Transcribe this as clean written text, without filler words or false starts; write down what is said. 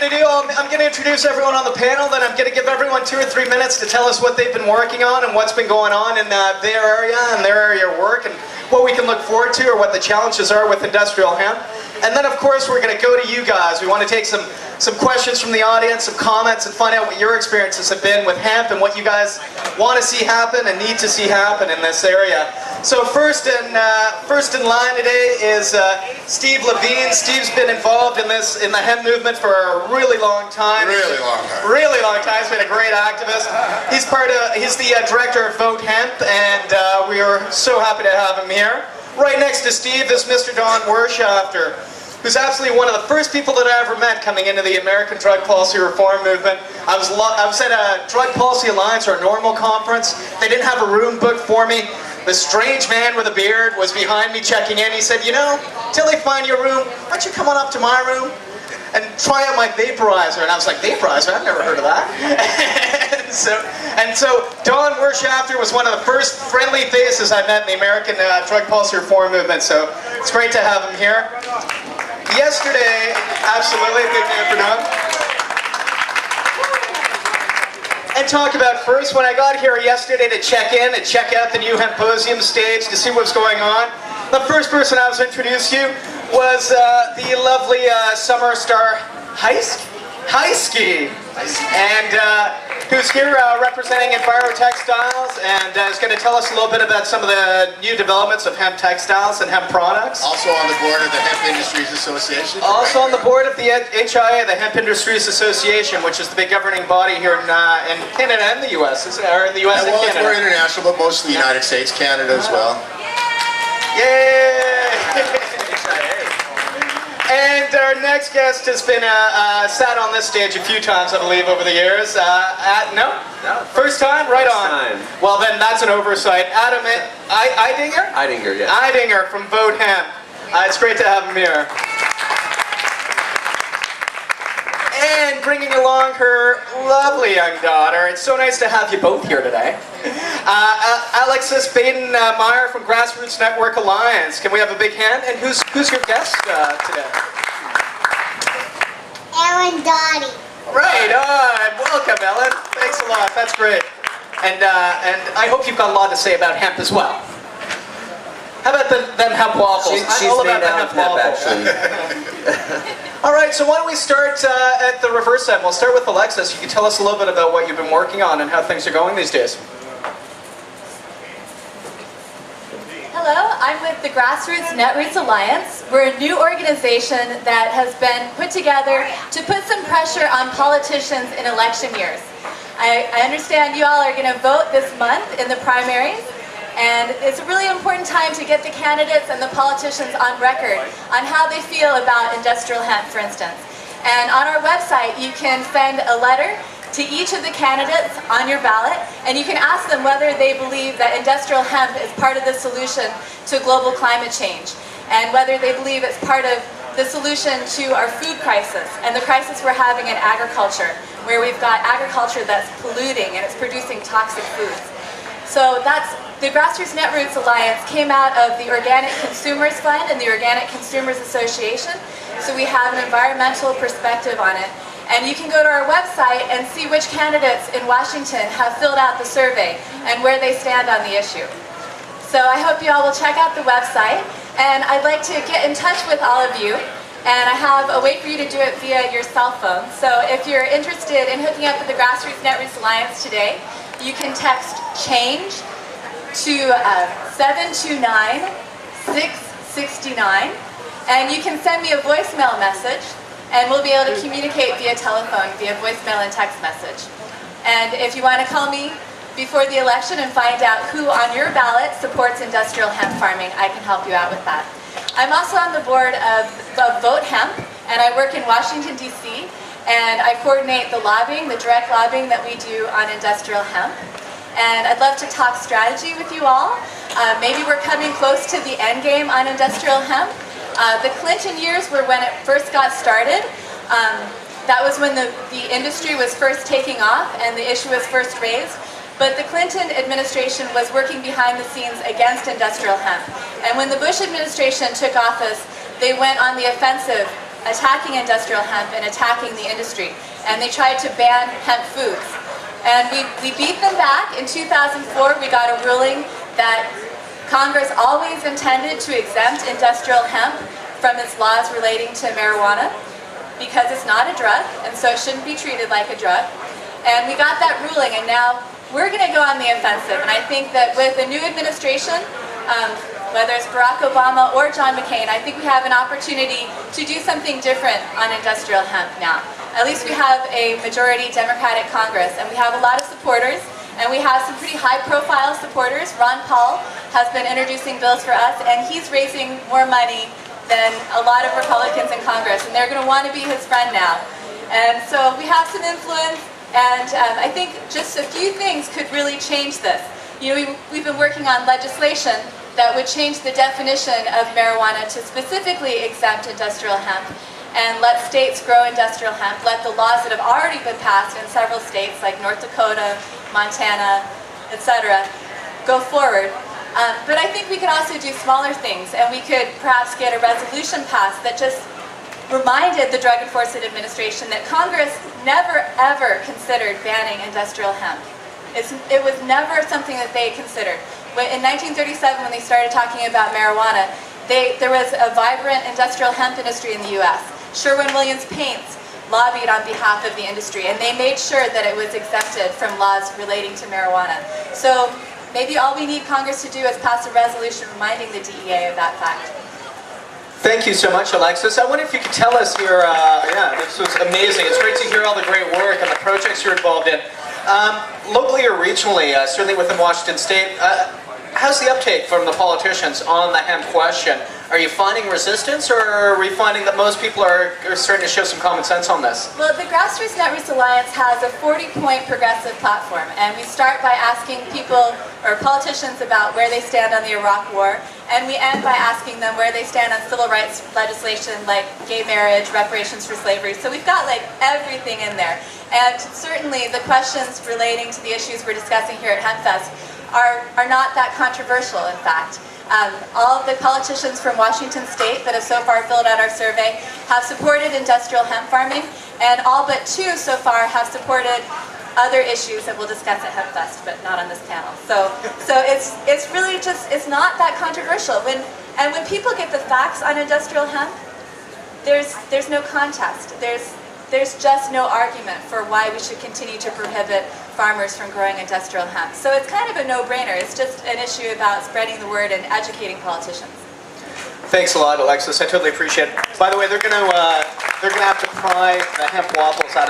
going to do, I'm going to introduce everyone on the panel, then I'm going to give everyone 2 or 3 minutes to tell us what they've been working on and what's been going on in their area and their area of work and what we can look forward to or what the challenges are with industrial hemp. And then of course we're going to go to you guys. We want to take some questions from the audience, some comments, and find out what your experiences have been with hemp and what you guys want to see happen and need to see happen in this area. So first in line today is Steve Levine. Steve's been involved in the hemp movement for a really long time. Really long time. Really long time. He's been a great activist. He's the director of Vote Hemp, and we are so happy to have him here. Right next to Steve is Mr. Don Wirtshafter, who's absolutely one of the first people that I ever met coming into the American Drug Policy Reform movement. I was at a Drug Policy Alliance or a normal conference. They didn't have a room booked for me. This strange man with a beard was behind me checking in. He said, you know, till they find your room, why don't you come on up to my room and try out my vaporizer? And I was like, vaporizer? I've never heard of that. and so Don Wirtshafter was one of the first friendly faces I met in the American Drug Policy Reform movement. So it's great to have him here. Yesterday, absolutely, big man for Don. And talk about first, when I got here yesterday to check in and check out the new Hemposium stage to see what's going on, the first person I was introduced to was the lovely summer star Haeske, and who's here representing Enviro Textiles, and is going to tell us a little bit about some of the new developments of hemp textiles and hemp products. Also on the board of the Hemp Industries Association. Also on the board of the HIA, the Hemp Industries Association, which is the big governing body here in Canada and the U.S. Or in the U.S. and Canada. We're international, but mostly the United States, Canada as well. Yay! And our next guest has been sat on this stage a few times, I believe, over the years. No? First time? Right on. Time. Well, then that's an oversight. Adam Eidinger? Eidinger, yes. Eidinger from Vote Hemp. It's great to have him here. And bringing along her lovely young daughter. It's so nice to have you both here today. Alexis Baden-Mayer from Grassroots Network Alliance. Can we have a big hand? And who's your guest today? Ellen Dottie. Right on. Welcome, Ellen. Thanks a lot. That's great. And I hope you've got a lot to say about hemp as well. How about them hemp waffles? She's all made about the out hemp of waffles. actually. All right, so why don't we start at the reverse end. We'll start with Alexis. You can tell us a little bit about what you've been working on and how things are going these days. Hello, I'm with the Grassroots Netroots Alliance. We're a new organization that has been put together to put some pressure on politicians in election years. I understand you all are going to vote this month in the primaries, and it's a really important time to get the candidates and the politicians on record on how they feel about industrial hemp, for instance. And on our website, you can send a letter to each of the candidates on your ballot, and you can ask them whether they believe that industrial hemp is part of the solution to global climate change, and whether they believe it's part of the solution to our food crisis and the crisis we're having in agriculture, where we've got agriculture that's polluting and it's producing toxic foods. So that's the Grassroots Netroots Alliance came out of the Organic Consumers Fund and the Organic Consumers Association, so we have an environmental perspective on it. And you can go to our website and see which candidates in Washington have filled out the survey and where they stand on the issue. So I hope you all will check out the website, and I'd like to get in touch with all of you, and I have a way for you to do it via your cell phone. So if you're interested in hooking up with the Grassroots Netroots Alliance today, you can text CHANGE to 729-669, and you can send me a voicemail message, and we'll be able to communicate via telephone, via voicemail and text message. And if you want to call me before the election and find out who on your ballot supports industrial hemp farming, I can help you out with that. I'm also on the board of Vote Hemp, and I work in Washington, D.C., and I coordinate the lobbying, the direct lobbying that we do on industrial hemp. And I'd love to talk strategy with you all. Maybe we're coming close to the end game on industrial hemp. The Clinton years were when it first got started. That was when the industry was first taking off and the issue was first raised. But the Clinton administration was working behind the scenes against industrial hemp. And when the Bush administration took office, they went on the offensive attacking industrial hemp and attacking the industry. And they tried to ban hemp foods. And we beat them back. In 2004, we got a ruling that Congress always intended to exempt industrial hemp from its laws relating to marijuana because it's not a drug, and so it shouldn't be treated like a drug. And we got that ruling, and now we're going to go on the offensive. And I think that with the new administration, whether it's Barack Obama or John McCain, I think we have an opportunity to do something different on industrial hemp now. At least we have a majority Democratic Congress, and we have a lot of supporters, and we have some pretty high-profile supporters. Ron Paul has been introducing bills for us, and he's raising more money than a lot of Republicans in Congress, and they're going to want to be his friend now. And so we have some influence, and I think just a few things could really change this. You know, we've been working on legislation that would change the definition of marijuana to specifically exempt industrial hemp and let states grow industrial hemp, let the laws that have already been passed in several states like North Dakota, Montana, etc. go forward. But I think we could also do smaller things, and we could perhaps get a resolution passed that just reminded the Drug Enforcement Administration that Congress never ever considered banning industrial hemp. It was never something that they considered. In 1937, when they started talking about marijuana, there was a vibrant industrial hemp industry in the U.S. Sherwin-Williams Paints lobbied on behalf of the industry, and they made sure that it was exempted from laws relating to marijuana. So maybe all we need Congress to do is pass a resolution reminding the DEA of that fact. Thank you so much, Alexis. I wonder if you could tell us your, this was amazing. It's great to hear all the great work and the projects you're involved in. Locally or regionally, certainly within Washington State, how's the uptake from the politicians on the hemp question? Are you finding resistance, or are we finding that most people are starting to show some common sense on this? Well, the Grassroots Net Roots Alliance has a 40-point progressive platform, and we start by asking people or politicians about where they stand on the Iraq War, and we end by asking them where they stand on civil rights legislation like gay marriage, reparations for slavery. So we've got like everything in there. And certainly the questions relating to the issues we're discussing here at Hempfest are not that controversial, in fact. All of the politicians from Washington State that have so far filled out our survey have supported industrial hemp farming, and all but 2 so far have supported other issues that we'll discuss at Hempfest, but not on this panel. So it's really just, it's not that controversial. When people get the facts on industrial hemp, there's no contest. There's just no argument for why we should continue to prohibit farmers from growing industrial hemp. So it's kind of a no-brainer. It's just an issue about spreading the word and educating politicians. Thanks a lot, Alexis. I totally appreciate it. By the way, they're gonna have to pry the hemp waffles out of my